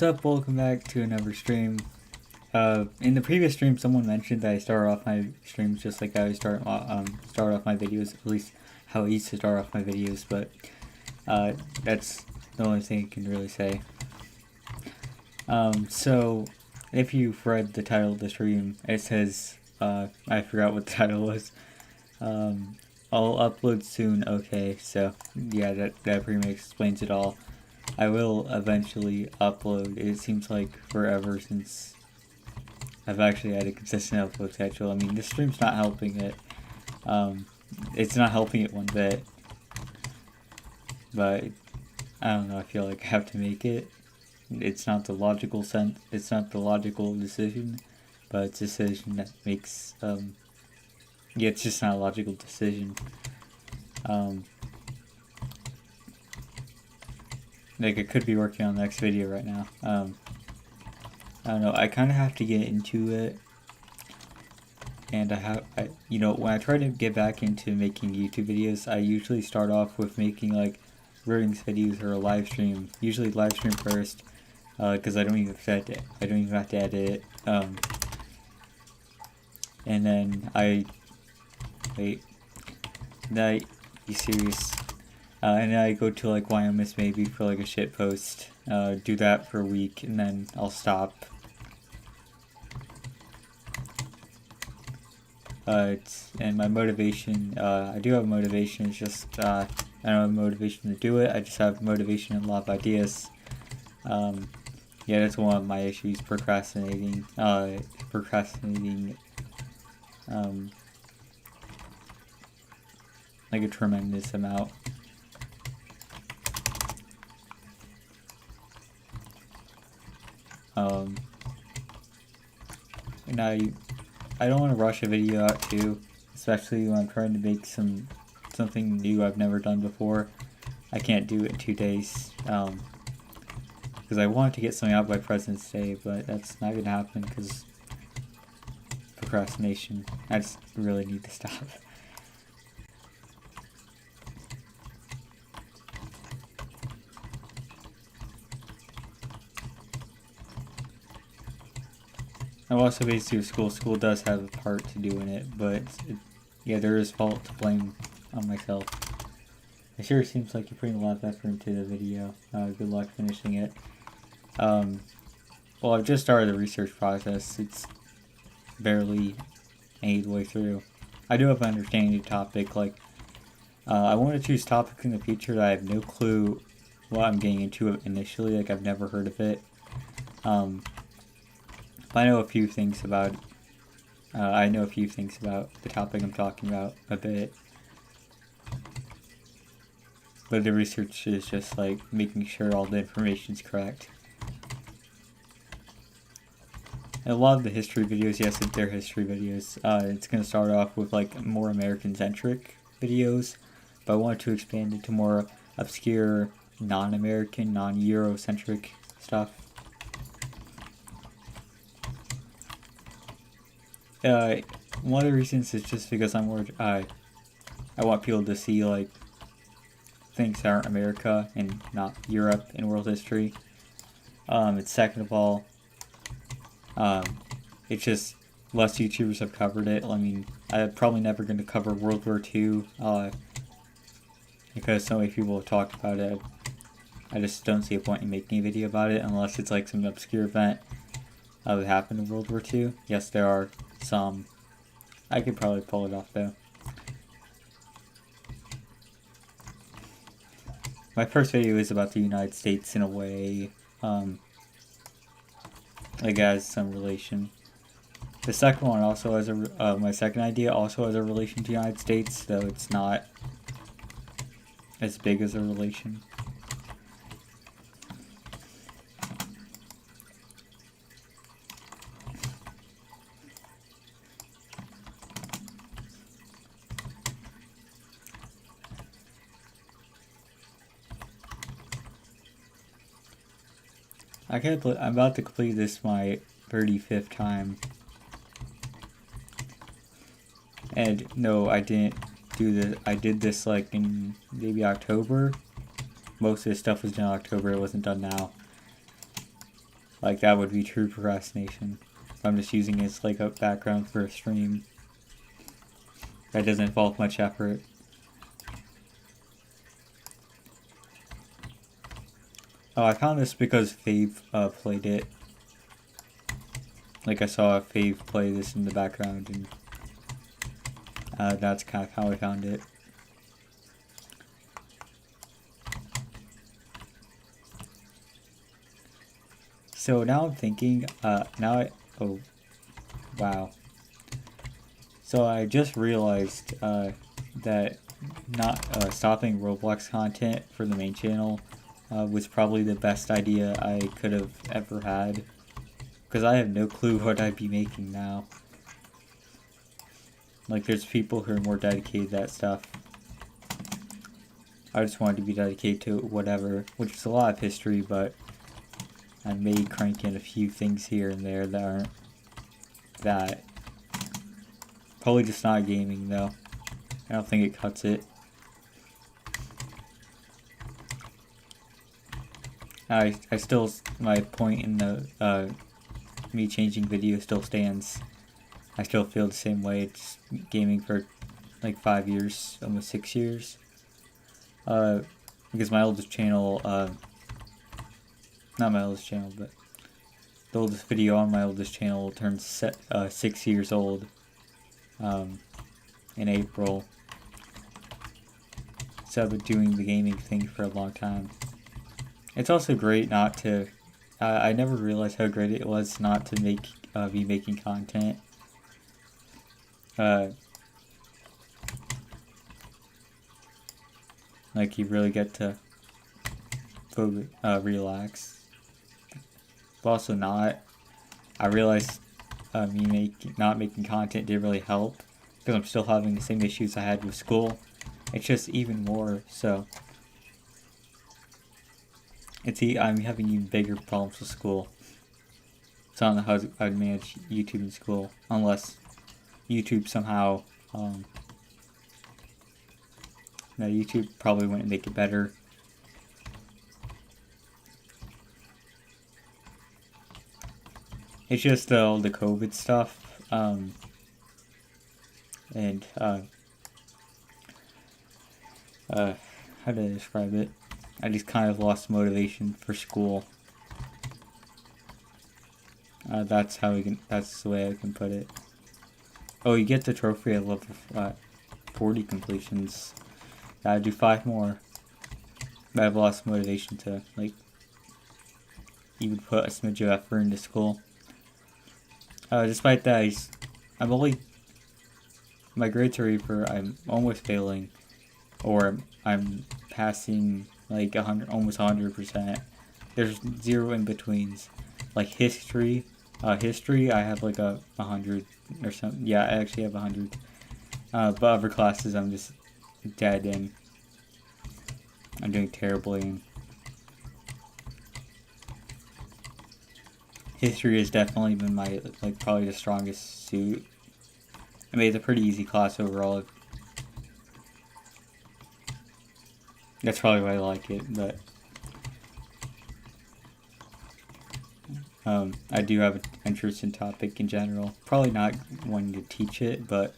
What's up? Welcome back to another stream. In the previous stream, someone mentioned that I start off my streams just like I start off my videos, at least how I used to start off my videos, but that's the only thing I can really say. So if you've read the title of the stream, it says, I forgot what the title was. I'll upload soon, okay, so yeah, that pretty much explains it all. I will eventually upload. It seems like forever since I've actually had a consistent upload schedule. I mean, the stream's not helping it. It's not helping it one bit. But I don't know, I feel like I have to make it. It's not the logical decision, but it's a decision that makes, yeah, it's just not a logical decision. Like, I could be working on the next video right now. I don't know, I kind of have to get into it. And when I try to get back into making YouTube videos, I usually start off with making, like, ratings videos or a live stream. Usually live stream first, because I don't even have to edit it. And then be serious. And then I go to like Wyoming maybe for like a shit post, do that for a week, and then I'll stop. And my motivation, I do have motivation, it's just, I don't have motivation to do it, I just have motivation and a lot of ideas. Yeah, that's one of my issues, procrastinating, like a tremendous amount. And I don't want to rush a video out too, especially when I'm trying to make something new I've never done before. I can't do it in 2 days, because I wanted to get something out by President's Day, but that's not going to happen because procrastination. I just really need to stop. I'm also based through school. School does have a part to do in it, but yeah, there is fault to blame on myself. It sure seems like you're putting a lot of effort into the video. Good luck finishing it. Well, I've just started the research process. It's barely any way through. I do have an understanding of the topic. Like, I want to choose topics in the future that I have no clue what I'm getting into initially. Like, I've never heard of it. I know a few things about the topic I'm talking about a bit. But the research is just like making sure all the information's correct. And a lot of the history videos, yes, they're history videos. It's going to start off with like more American-centric videos, but I want to expand into more obscure, non-American, non-Euro-centric stuff. One of the reasons is just because I want people to see like things that aren't America and not Europe in world history. And second of all, it's just less YouTubers have covered it. I mean, I'm probably never going to cover World War II, because so many people have talked about it. I just don't see a point in making a video about it unless it's like some obscure event that happened in World War II. Yes, there are some. I could probably pull it off though. My first video is about the United States in a way, like has some relation. The second one also has my second idea also has a relation to the United States, though it's not as big as a relation. I'm about to complete this my 35th time. And no, I didn't do this. I did this like in maybe October. Most of this stuff was done in October. It wasn't done now. Like, that would be true procrastination. I'm just using it as like a background for a stream. That doesn't involve much effort. Oh, I found this because Fave played it. Like, I saw Fave play this in the background, and that's kind of how I found it. So now I'm thinking, oh, wow. So I just realized that not stopping Roblox content for the main channel was probably the best idea I could have ever had. Because I have no clue what I'd be making now. Like, there's people who are more dedicated to that stuff. I just wanted to be dedicated to whatever, which is a lot of history, but I may crank in a few things here and there that aren't that. Probably just not gaming, though. I don't think it cuts it. I still, my point in the, me changing video still stands. I still feel the same way. It's gaming for like 5 years, almost 6 years. Because my oldest channel, not my oldest channel, but the oldest video on my oldest channel turned 6 years old in April. So I've been doing the gaming thing for a long time. It's also great not to. I never realized how great it was not to be making content. Like, you really get to relax. But also not. I realized me not making content didn't really help because I'm still having the same issues I had with school. It's just even more so. I'm having even bigger problems with school. So I don't know how I'd manage YouTube in school unless YouTube somehow. No, YouTube probably wouldn't make it better. It's just all the COVID stuff, and how do I describe it? I just kind of lost motivation for school. That's the way I can put it. Oh, you get the trophy at level 40 completions. Gotta do 5 more. But I've lost motivation to, like, even put a smidge of effort into school. Despite that, my grades are either I'm almost failing, or I'm passing like almost 100%. There's zero in betweens. Like history, I have like 100 or something. Yeah, I actually have 100. But other classes, I'm just dead in. I'm doing terribly in. History has definitely been my, like, probably the strongest suit. I mean, it's a pretty easy class overall. That's probably why I like it, but I do have an interest in topic in general. Probably not wanting to teach it, but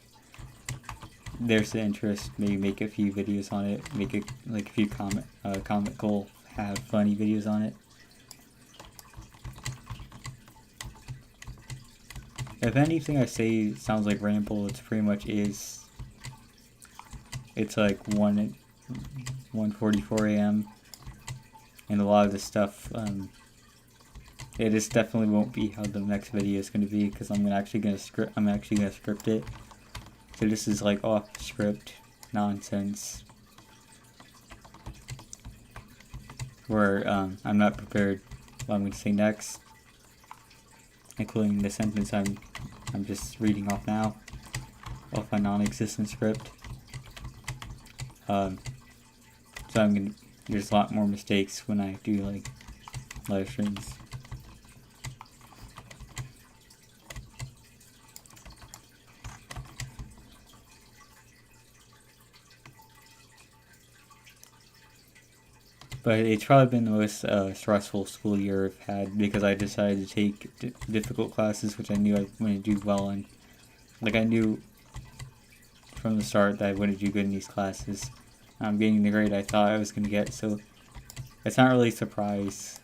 there's the interest. Maybe make a few videos on it. Make it like a few comical, have funny videos on it. If anything I say sounds like ramble, it's pretty much is. It's like 1:44 a.m. and a lot of this stuff, it just definitely won't be how the next video is going to be because I'm actually gonna script it. So this is like off script nonsense where I'm not prepared what I'm going to say next, including the sentence I'm just reading off now, off my non-existent script. So there's a lot more mistakes when I do like live streams. But it's probably been the most stressful school year I've had because I decided to take difficult classes, which I knew I wouldn't do well in. Like, I knew from the start that I wouldn't do good in these classes. I'm getting the grade I thought I was going to get, so it's not really a surprise.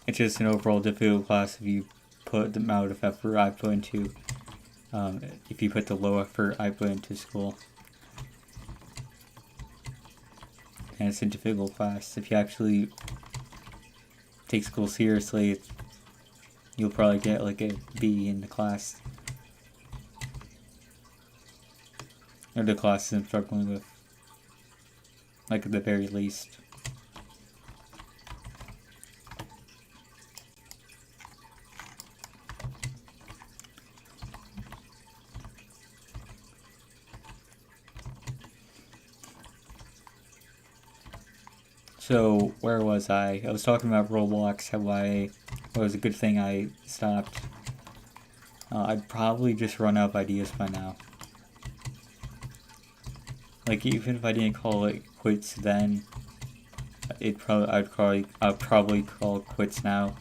It's just an overall difficult class if you put the amount of effort I put into, if you put the low effort I put into school. And it's a difficult class. If you actually take school seriously, you'll probably get like a B in the class. Or the classes I'm struggling with. Like at the very least. So, where was I? I was talking about Roblox, how it was a good thing I stopped. I'd probably just run out of ideas by now. Like, even if I didn't call it quits then, I'd probably call it quits now.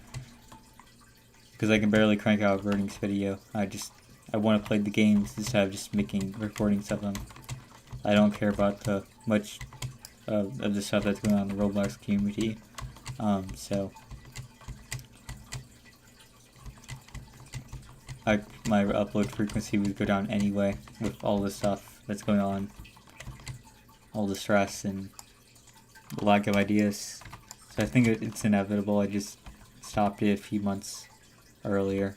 Because I can barely crank out a Vertings video. I want to play the games instead of just making recordings of them. I don't care about the much of the stuff that's going on in the Roblox community. So my upload frequency would go down anyway with all the stuff that's going on, all the stress and the lack of ideas. So I think it's inevitable. I just stopped it a few months earlier.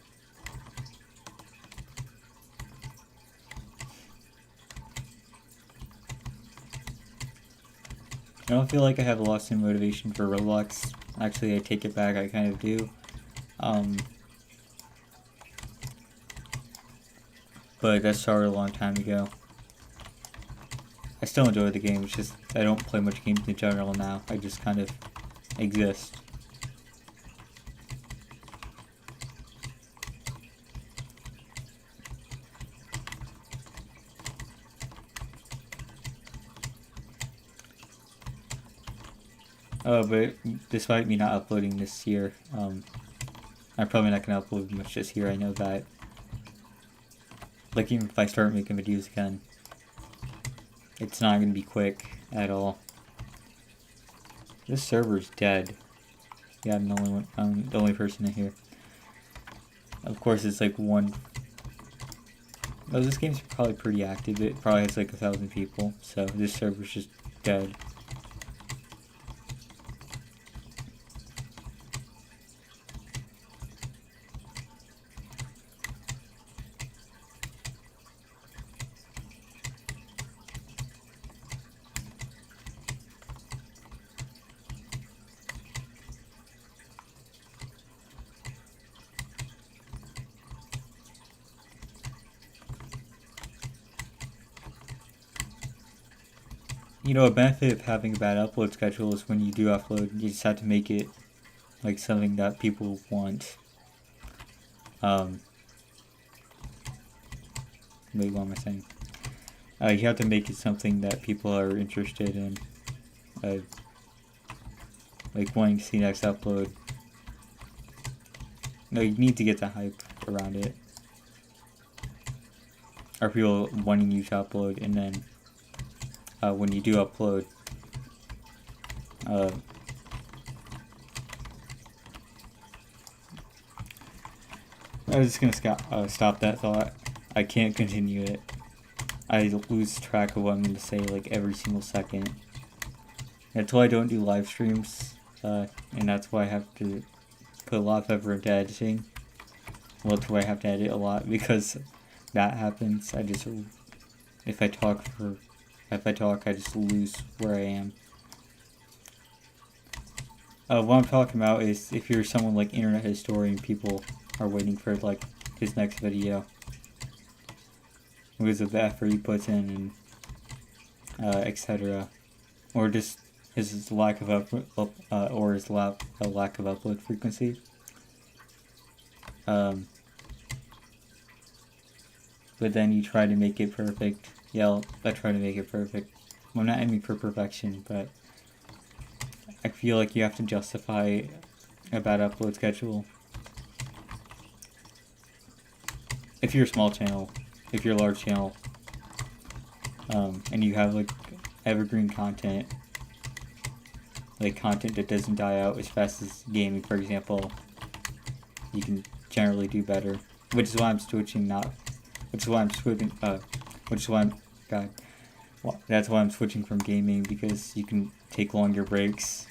I don't feel like I have lost any motivation for Roblox. Actually, I take it back, I kind of do. But that started a long time ago. I still enjoy the game, it's just I don't play much games in general now. I just kind of exist. But despite me not uploading this year, I'm probably not going to upload much this year, I know that. Like, even if I start making videos again, it's not going to be quick at all. This server's dead. Yeah, I'm the only person in here. Of course, it's like one... Oh, this game's probably pretty active. It probably has like 1,000 people, so this server's just dead. You know, a benefit of having a bad upload schedule is when you do upload, you just have to make it like something that people want. Wait, what am I saying? You have to make it something that people are interested in. Like wanting to see next upload. No, you need to get the hype around it. Or people wanting you to upload, and then when you do upload, I'm just gonna stop that thought. I can't continue it. I lose track of what I'm gonna say like every single second. That's why I don't do live streams, and that's why I have to put a lot of effort into editing. Well, that's why I have to edit a lot, because that happens. If I talk, I just lose where I am. What I'm talking about is if you're someone like Internet Historian, people are waiting for like his next video because of the effort he puts in and etc. Or just his lack of lack of upload frequency. But then you try to make it perfect. Yeah, I try to make it perfect. I'm not aiming for perfection, but I feel like you have to justify a bad upload schedule. If you're a small channel, if you're a large channel, and you have like evergreen content, like content that doesn't die out as fast as gaming, for example, you can generally do better. Which is why I'm switching. That's why I'm switching from gaming, because you can take longer breaks,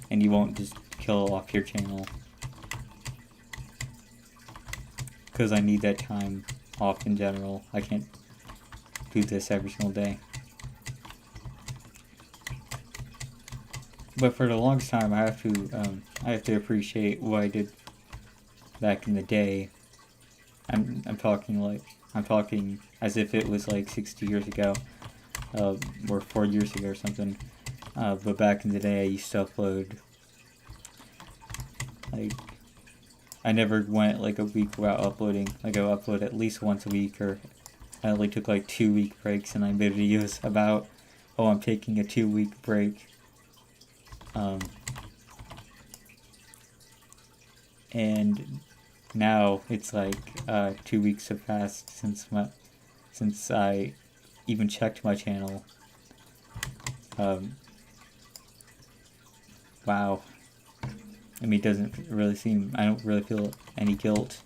and you won't just kill off your channel. Because I need that time off in general. I can't do this every single day. But for the longest time, I have to appreciate what I did back in the day. I'm talking as if it was like 60 years ago, or 4 years ago or something. But back in the day, I used to upload. Like, I never went like a week without uploading. Like, I would upload at least once a week, or I only took like 2-week breaks, and I made videos about, oh, I'm taking a 2-week break. And now it's like 2 weeks have passed since I even checked my channel. Wow. I mean, it doesn't really seem, I don't really feel any guilt.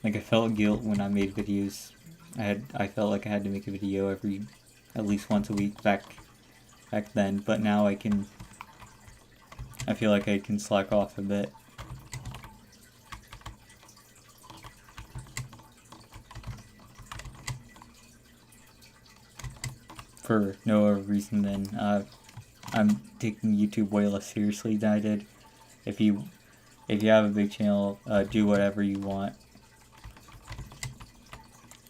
Like, I felt guilt when I made videos. I felt like I had to make a video at least once a week back then, but now I feel like I can slack off a bit. For no other reason than I'm taking YouTube way less seriously than I did. If you have a big channel, do whatever you want.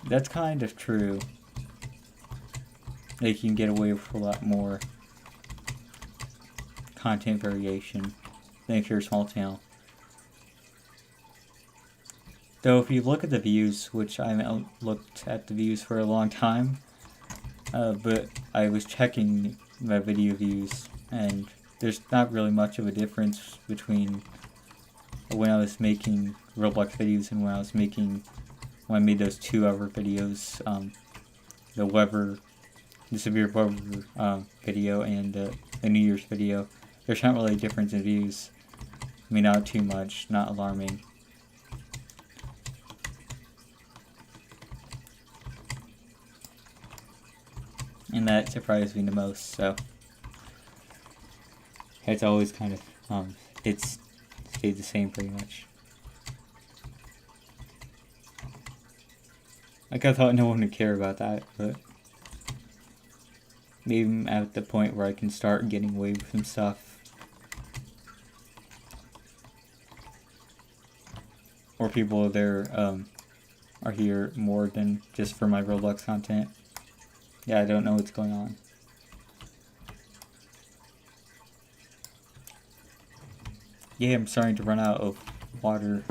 That's kind of true. Like, you can get away with a lot more content variation than if you're a small channel. Though if you look at the views, which I haven't looked at the views for a long time, but I was checking my video views, and there's not really much of a difference between when I was making Roblox videos and when I made those 2-hour videos, the severe weather video and the New Year's video. There's not really a difference in views. I mean, not too much, not alarming. And that surprised me the most, so it's always kind of, it's stayed the same pretty much. Like, I thought no one would care about that, but maybe I'm at the point where I can start getting away with some stuff. Or people there are here more than just for my Roblox content. Yeah, I don't know what's going on. Yeah, I'm starting to run out of water.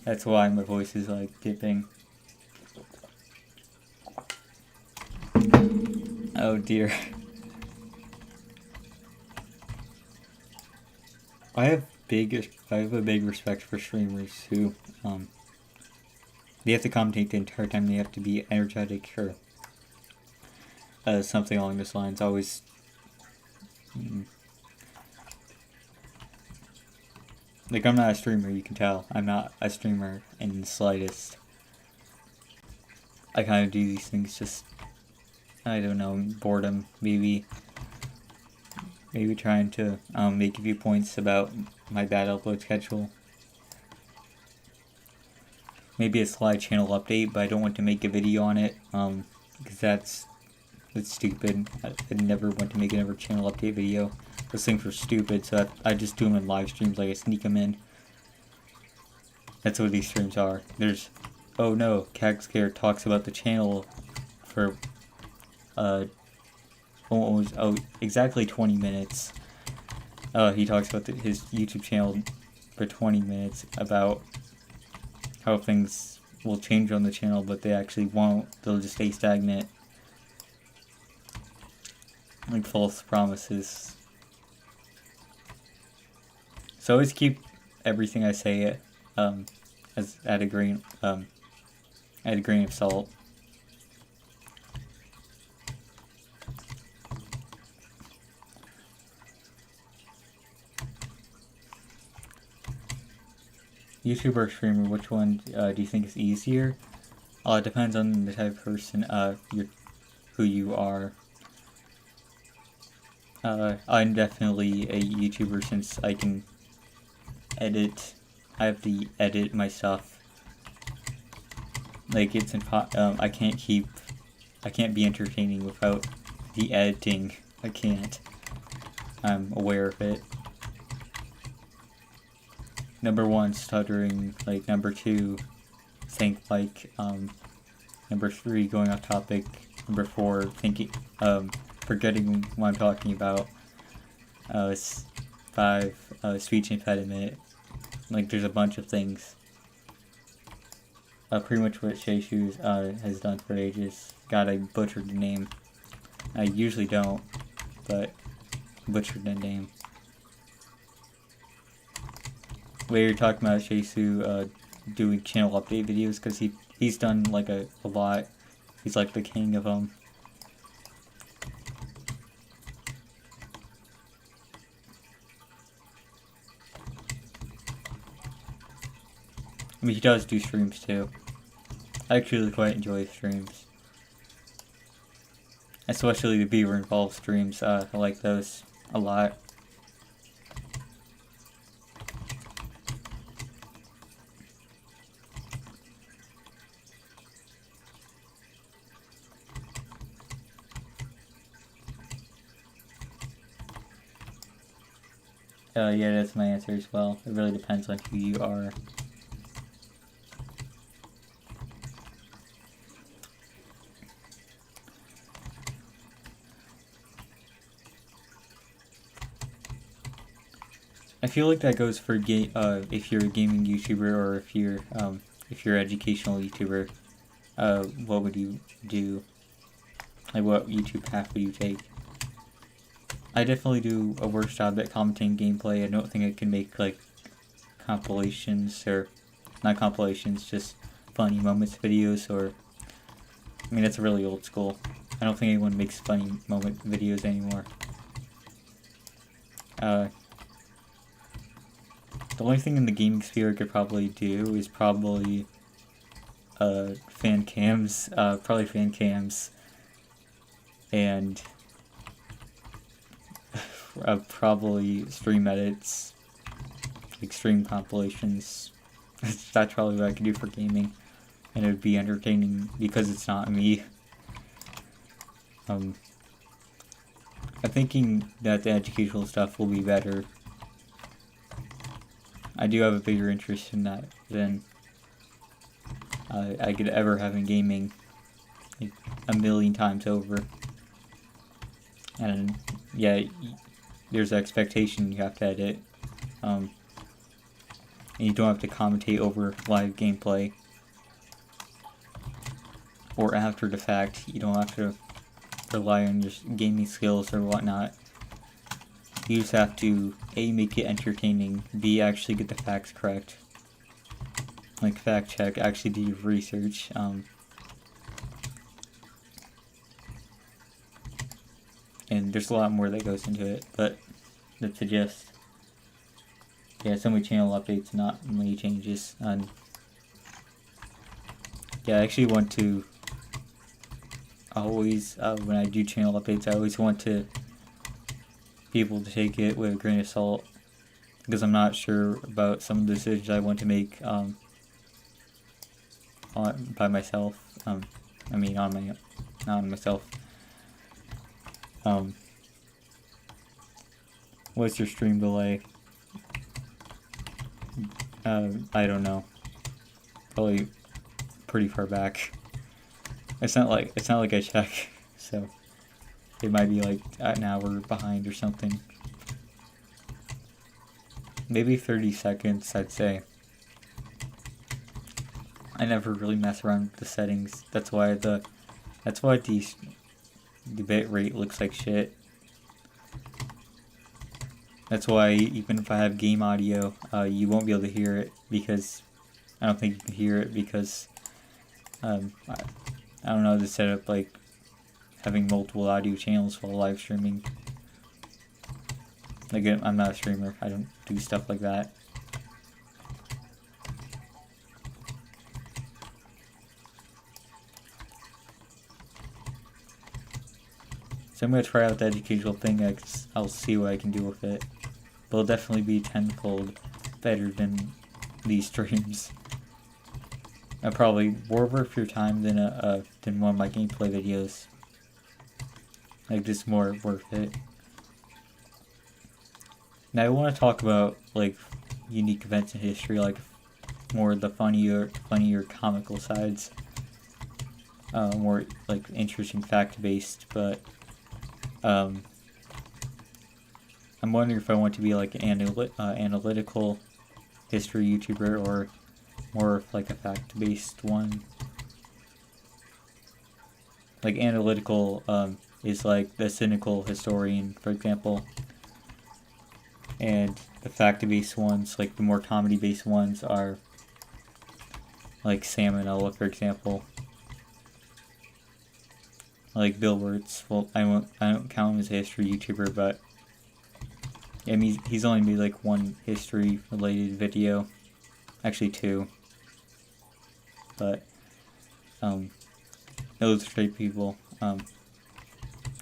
That's why my voice is like dipping. Oh dear. I have a big respect for streamers who they have to commentate the entire time. They have to be energetic or something along those lines. Always. Like, I'm not a streamer, you can tell. I'm not a streamer in the slightest. I kind of do these things just, I don't know, boredom, maybe trying to make a few points about my bad upload schedule. Maybe a slide channel update, but I don't want to make a video on it, because that's stupid. I never want to make another channel update video. Those things were stupid, so I just do them in live streams, like I sneak them in. That's what these streams are. There's, oh no, Cat Scare talks about the channel for, exactly 20 minutes. He talks about his YouTube channel for 20 minutes about how things will change on the channel, but they actually won't. They'll just stay stagnant. Like false promises. So always keep everything I say as at a grain of salt. YouTuber or streamer, which one do you think is easier? It depends on the type of person who you are. I'm definitely a YouTuber since I can edit. I have to edit my stuff. Like I can't be entertaining without the editing. I can't. I'm aware of it. Number 1, stuttering. Like, number 2, think like. Number 3, going off topic. Number 4, thinking, forgetting what I'm talking about. 5, speech impediment. Like, there's a bunch of things. Pretty much what Shay Shoes has done for ages. God, I butchered the name. I usually don't, but butchered the name. Where you're talking about Shaysu doing channel update videos, because he's done like a lot. He's like the king of them. I mean, he does do streams too. I actually quite enjoy streams. Especially the Beaver involved streams. I like those a lot. Yeah, that's my answer as well. It really depends on who you are. I feel like that goes for if you're a gaming YouTuber or if you're educational YouTuber. What would you do? Like, what YouTube path would you take? I definitely do a worse job at commenting gameplay. I don't think I can make like compilations, or not compilations, just funny moments videos, or I mean, that's really old school. I don't think anyone makes funny moment videos anymore. The only thing in the gaming sphere I could probably do is probably fan cams, and probably stream edits, like stream compilations. That's probably what I could do for gaming, and it would be entertaining because it's not me. I'm thinking that the educational stuff will be better. I do have a bigger interest in that than I could ever have in gaming, like 1,000,000 times over. And yeah, there's an expectation you have to edit, and you don't have to commentate over live gameplay, or after the fact. You don't have to rely on your gaming skills or whatnot. You just have to A, make it entertaining, B, actually get the facts correct, like fact check, actually do your research. And there's a lot more that goes into it, but that's the gist. Yeah, so many channel updates, not many changes. And yeah, I actually want to always, when I do channel updates, I always want to people to take it with a grain of salt, because I'm not sure about some of the decisions I want to make by myself. I mean, not on myself. What's your stream delay? I don't know. Probably pretty far back. It's not like I check, so it might be like an hour behind or something. Maybe 30 seconds, I'd say. I never really mess around with the settings. That's why the bit rate looks like shit. That's why even if I have game audio, you won't be able to hear it, because I don't think you can hear it because I don't know how to set up like having multiple audio channels while live streaming. Like, I'm not a streamer. I don't do stuff like that. So I'm going to try out the educational thing. I'll see what I can do with it. But it'll definitely be tenfold better than these streams. And probably more worth your time than one of my gameplay videos. Like, just more worth it. Now I want to talk about like unique events in history, like more the funnier comical sides. More like interesting fact-based, but I'm wondering if I want to be like an analytical history YouTuber or more of like a fact-based one. Like analytical is like the cynical historian, for example. And the fact-based ones, like the more comedy-based ones, are like Salmonella, for example. Like Bill Wirtz. Well, I don't count him as a history YouTuber, but I mean, he's only made like one history-related video, actually two. But those are great people.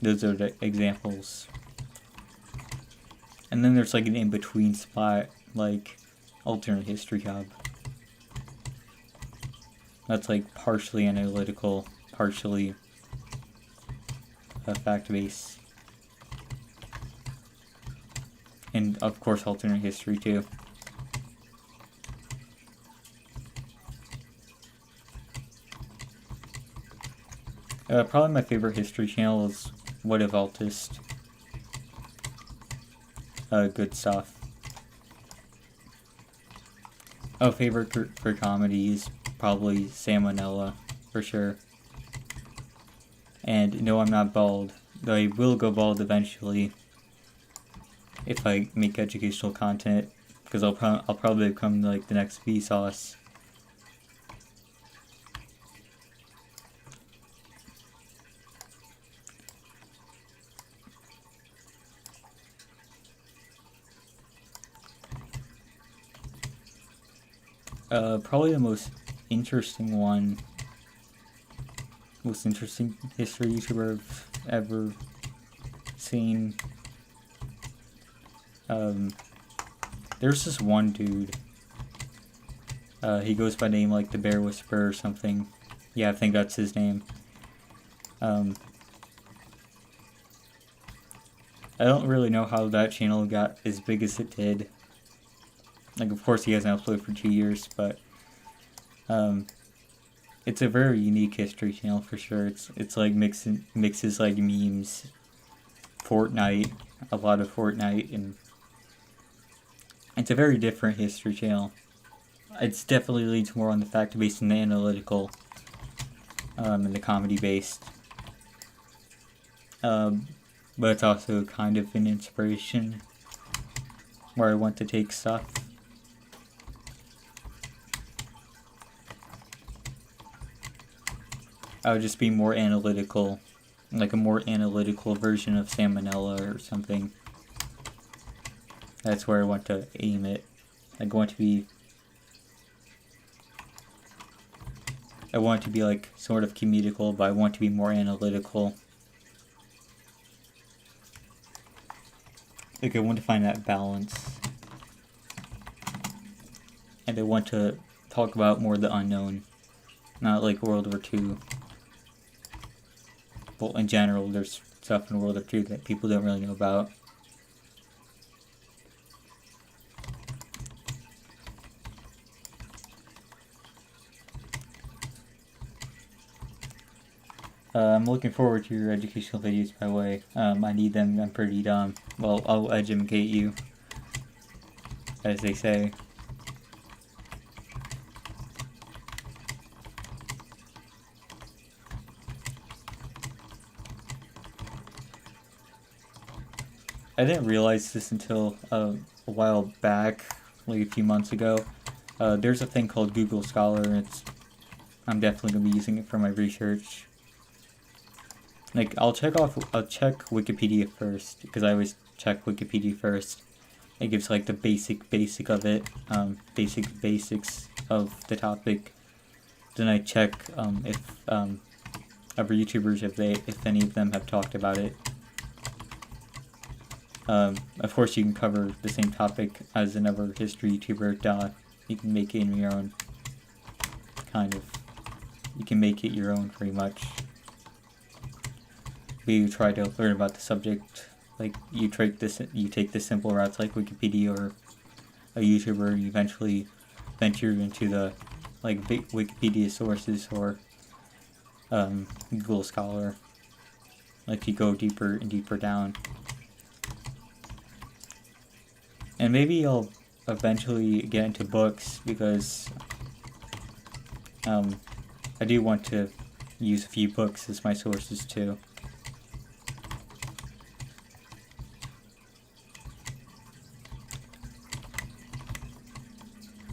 Those are the examples. And then there's like an in-between spot, like Alternate History Hub. That's like partially analytical, partially fact-based. And of course alternate history too. Probably my favorite history channel is What If Altist. Good stuff. Favorite for comedy is probably Salmonella, for sure. And no, I'm not bald, though I will go bald eventually if I make educational content, because I'll probably become like the next Vsauce. Probably the most interesting history YouTuber I've ever seen. There's this one dude. He goes by name like the Bear Whisperer or something. Yeah, I think that's his name. I don't really know how that channel got as big as it did. Like, of course he hasn't uploaded for 2 years, but it's a very unique history channel for sure. It's like mixes like memes, Fortnite, a lot of Fortnite, and it's a very different history channel. It's definitely leans more on the fact-based and the analytical, and the comedy-based. But it's also kind of an inspiration where I want to take stuff. I would just be more analytical, like a more analytical version of Salmonella or something. That's where I want to aim it. I want to be like sort of comedical, but I want to be more analytical. Like, I want to find that balance. And I want to talk about more the unknown, not like World War II. Well, in general, there's stuff in World War II that people don't really know about. I'm looking forward to your educational videos, by the way. I need them. I'm pretty dumb. Well, I'll educate you, as they say. I didn't realize this until a while back, like a few months ago. There's a thing called Google Scholar, and I'm definitely gonna be using it for my research. Like I'll check Wikipedia first because I always check Wikipedia first. It gives like the basic of it, basics of the topic. Then I check if other YouTubers, if any of them have talked about it. Of course, you can cover the same topic as another history YouTuber. You can make it in your own kind of. You can make it your own pretty much. But you try to learn about the subject. Like you take the simple routes like Wikipedia or a YouTuber. You eventually venture into the like big Wikipedia sources or Google Scholar. Like you go deeper and deeper down. And maybe I'll eventually get into books because I do want to use a few books as my sources too.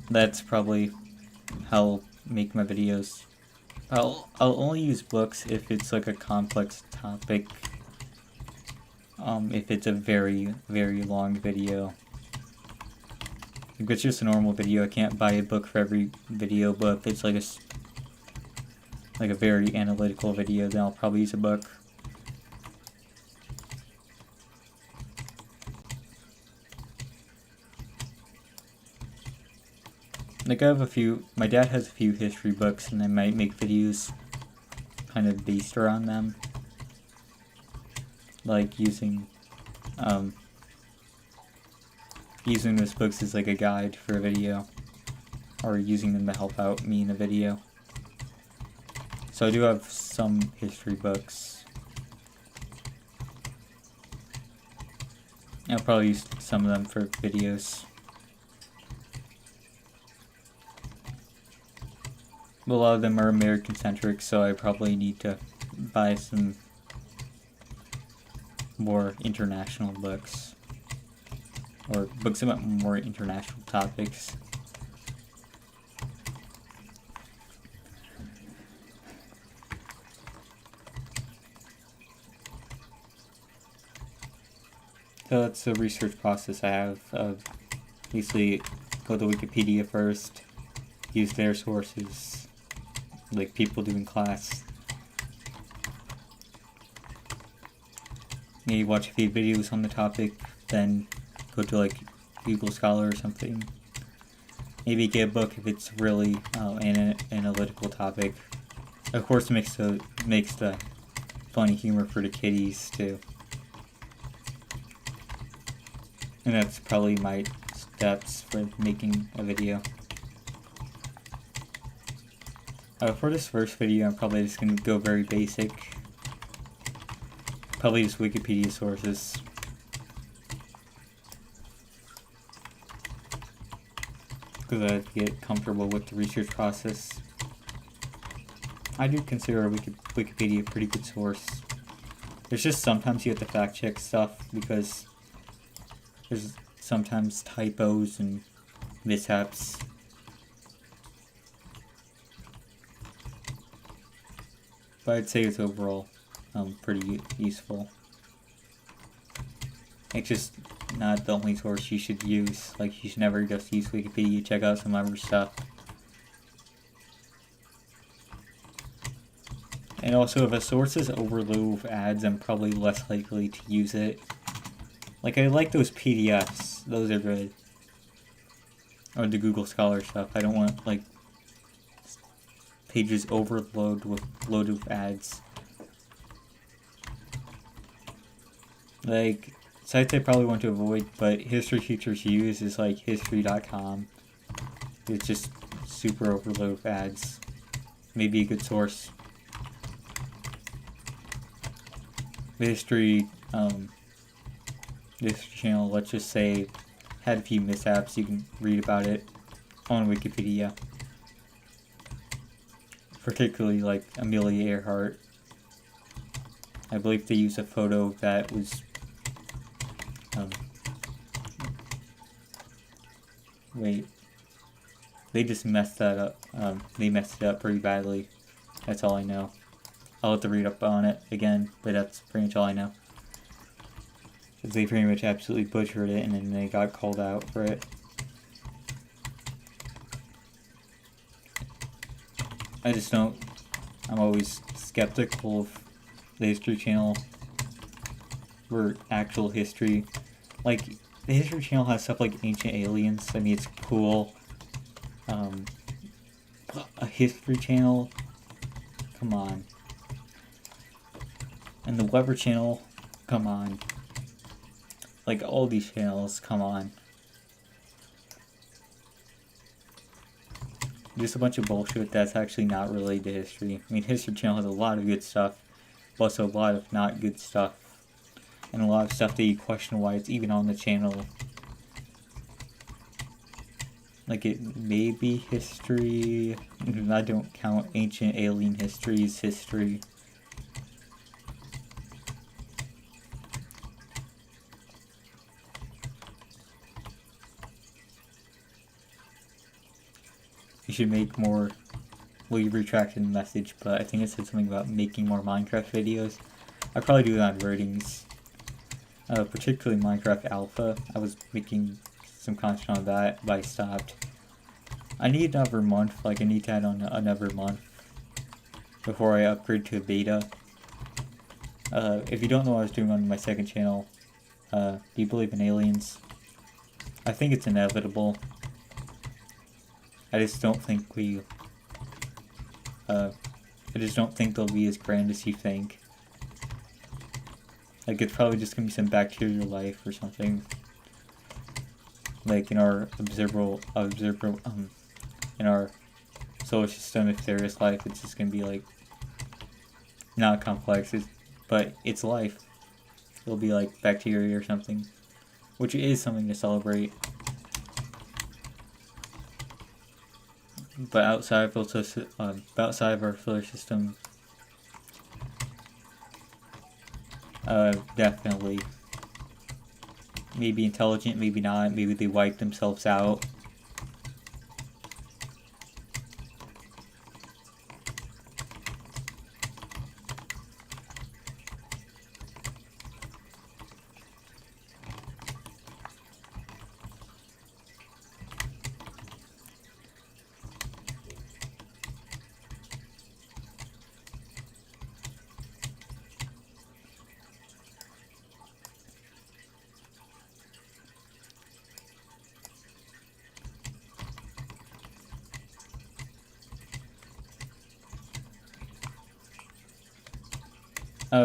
That's probably how I'll make my videos. I'll only use books if it's like a complex topic. If it's a very, very long video. If it's just a normal video, I can't buy a book for every video, but if it's like a very analytical video, then I'll probably use a book. Like my dad has a few history books and I might make videos kind of based around them. Like using those books as like a guide for a video, or using them to help out me in a video. So I do have some history books. I'll probably use some of them for videos. But a lot of them are American-centric, so I probably need to buy some more international books. Or books about more international topics. So that's the research process I have. Basically, go to Wikipedia first, use their sources, like people do in class. Maybe watch a few videos on the topic, then go to like Google Scholar or something. Maybe get a book if it's really an analytical topic. Of course, makes the funny humor for the kiddies too. And that's probably my steps for making a video. For this first video, I'm probably just going to go very basic. Probably just Wikipedia sources. Because I have to get comfortable with the research process. I do consider Wikipedia a pretty good source. There's just sometimes you have to fact check stuff because there's sometimes typos and mishaps. But I'd say it's overall pretty useful. It's just not the only source you should use. Like, you should never just use Wikipedia, check out some other stuff. And also, if a source is overloaded with ads, I'm probably less likely to use it. Like, I like those PDFs. Those are good. Or the Google Scholar stuff. I don't want, like, pages loaded with ads. Like, sites I probably want to avoid, but history teachers use is like history.com. It's just super overloaded with ads. Maybe a good source. The history channel, let's just say, had a few mishaps. You can read about it on Wikipedia. Particularly like Amelia Earhart. I believe they used a photo that was Wait. They just messed that up. They messed it up pretty badly. That's all I know. I'll have to read up on it again, but that's pretty much all I know. Because they pretty much absolutely butchered it, and then they got called out for it. I just don't... I'm always skeptical of the History Channel for actual history. Like, the History Channel has stuff like Ancient Aliens. I mean, it's cool. A History Channel? Come on. And the Weber Channel? Come on. Like, all these channels, come on. Just a bunch of bullshit that's actually not related to history. I mean, History Channel has a lot of good stuff, but also a lot of not good stuff. And a lot of stuff that you question why it's even on the channel. Like, it may be history. I don't count Ancient Alien History as history. You should make more... Well, you retracted the message, but I think it said something about making more Minecraft videos. I probably do that on ratings. Particularly Minecraft Alpha. I was making some content on that, but I stopped. I need another month, like I need to add on another month before I upgrade to a beta. If you don't know what I was doing on my second channel, do you believe in aliens? I think it's inevitable. I just don't think I just don't think they'll be as grand as you think. Like, it's probably just gonna be some bacterial life or something. Like in our in our solar system, if there is life, it's just gonna be like not complex, but it's life. It'll be like bacteria or something, which is something to celebrate. But outside of our solar system, definitely. Maybe intelligent, maybe not. Maybe they wipe themselves out.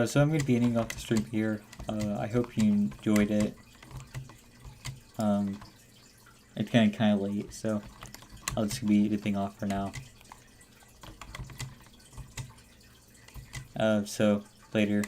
So I'm going to be ending off the stream here. I hope you enjoyed it. It's getting kind of late, so I'll just be dipping off for now. So later.